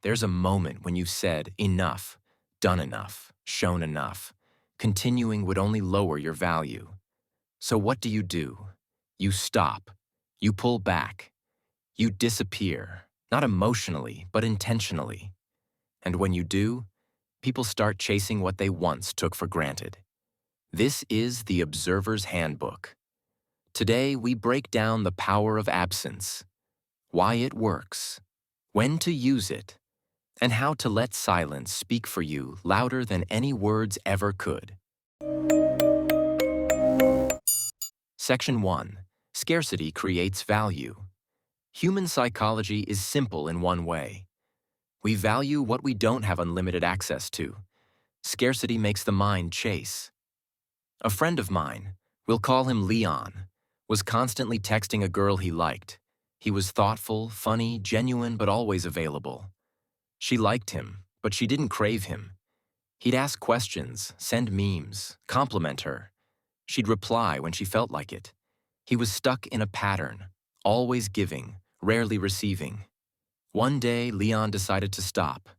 There's a moment when you've said enough, done enough, shown enough. Continuing would only lower your value. So what do? You stop. You pull back. You disappear, not emotionally, but intentionally. And when you do, people start chasing what they once took for granted. This is the Observer's Handbook. Today, we break down the power of absence, why it works, when to use it, and how to let silence speak for you louder than any words ever could. Section 1. Scarcity creates value. Human psychology is simple in one way. We value what we don't have unlimited access to. Scarcity makes the mind chase. A friend of mine, we'll call him Leon, was constantly texting a girl he liked. He was thoughtful, funny, genuine, but always available. She liked him, but she didn't crave him. He'd ask questions, send memes, compliment her. She'd reply when she felt like it. He was stuck in a pattern, always giving, rarely receiving. One day, Leon decided to stop.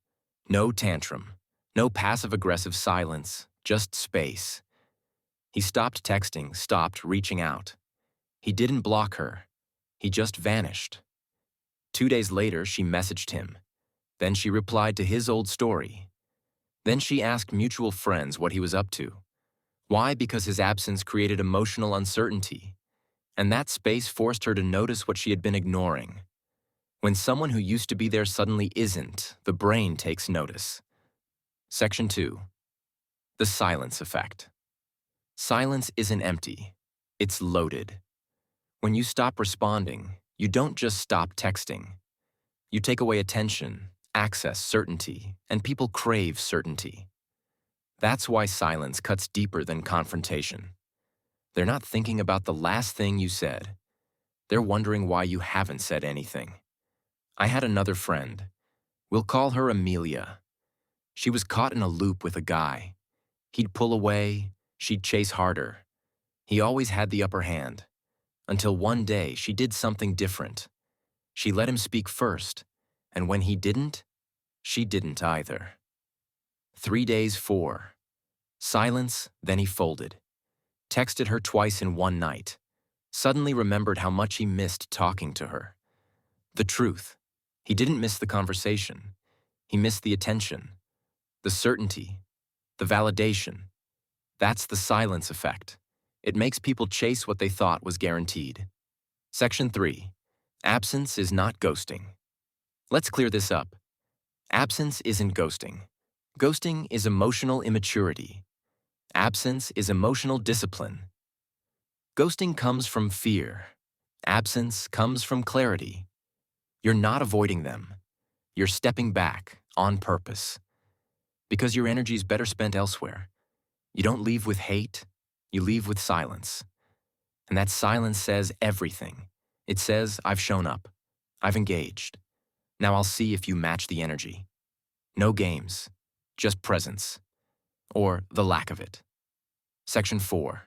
No tantrum, no passive-aggressive silence, just space. He stopped texting, stopped reaching out. He didn't block her. He just vanished. 2 days later, she messaged him. Then she replied to his old story. Then she asked mutual friends what he was up to. Why? Because his absence created emotional uncertainty. And that space forced her to notice what she had been ignoring. When someone who used to be there suddenly isn't, the brain takes notice. Section 2. The silence effect. Silence isn't empty. It's loaded. When you stop responding, you don't just stop texting. You take away attention, access, certainty, and people crave certainty. That's why silence cuts deeper than confrontation. They're not thinking about the last thing you said. They're wondering why you haven't said anything. I had another friend. We'll call her Amelia. She was caught in a loop with a guy. He'd pull away, she'd chase harder. He always had the upper hand. Until one day, she did something different. She let him speak first, and when he didn't, she didn't either. 3 days, 4. Silence, then he folded. Texted her twice in one night. Suddenly remembered how much he missed talking to her. The truth, he didn't miss the conversation. He missed the attention, the certainty, the validation. That's the silence effect. It makes people chase what they thought was guaranteed. Section 3. Absence is not ghosting. Let's clear this up. Absence isn't ghosting. Ghosting is emotional immaturity. Absence is emotional discipline. Ghosting comes from fear. Absence comes from clarity. You're not avoiding them. You're stepping back on purpose. Because your energy is better spent elsewhere. You don't leave with hate, you leave with silence. And that silence says everything. It says, I've shown up. I've engaged. Now I'll see if you match the energy. No games, just presence. Or the lack of it. Section 4.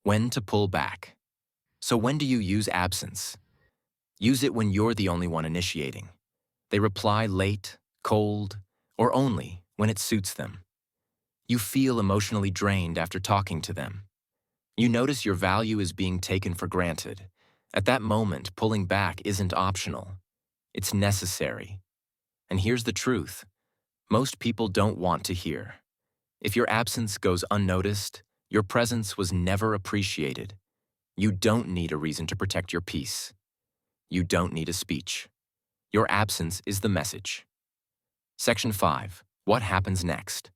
When to pull back. So when do you use absence? Use it when you're the only one initiating. They reply late, cold, or only when it suits them. You feel emotionally drained after talking to them. You notice your value is being taken for granted. At that moment, pulling back isn't optional. It's necessary. And here's the truth. Most people don't want to hear. If your absence goes unnoticed, your presence was never appreciated. You don't need a reason to protect your peace. You don't need a speech. Your absence is the message. Section 5. What happens next?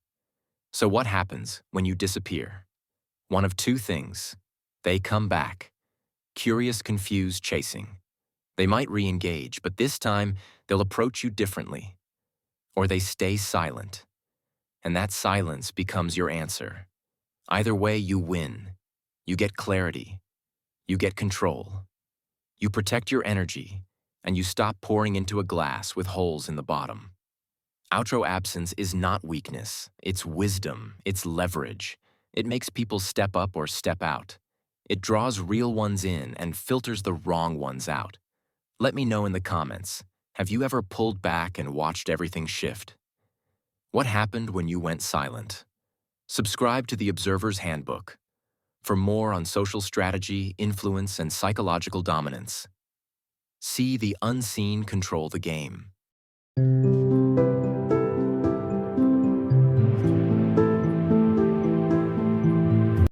So what happens when you disappear? One of two things. They come back. Curious, confused, chasing. They might re-engage, but this time they'll approach you differently. Or they stay silent. And that silence becomes your answer. Either way, you win. You get clarity. You get control. You protect your energy, and you stop pouring into a glass with holes in the bottom. Outro absence is not weakness. It's wisdom. It's leverage. It makes people step up or step out. It draws real ones in and filters the wrong ones out. Let me know in the comments. Have you ever pulled back and watched everything shift? What happened when you went silent? Subscribe to the Observer's Handbook for more on social strategy, influence, and psychological dominance. See the unseen control the game.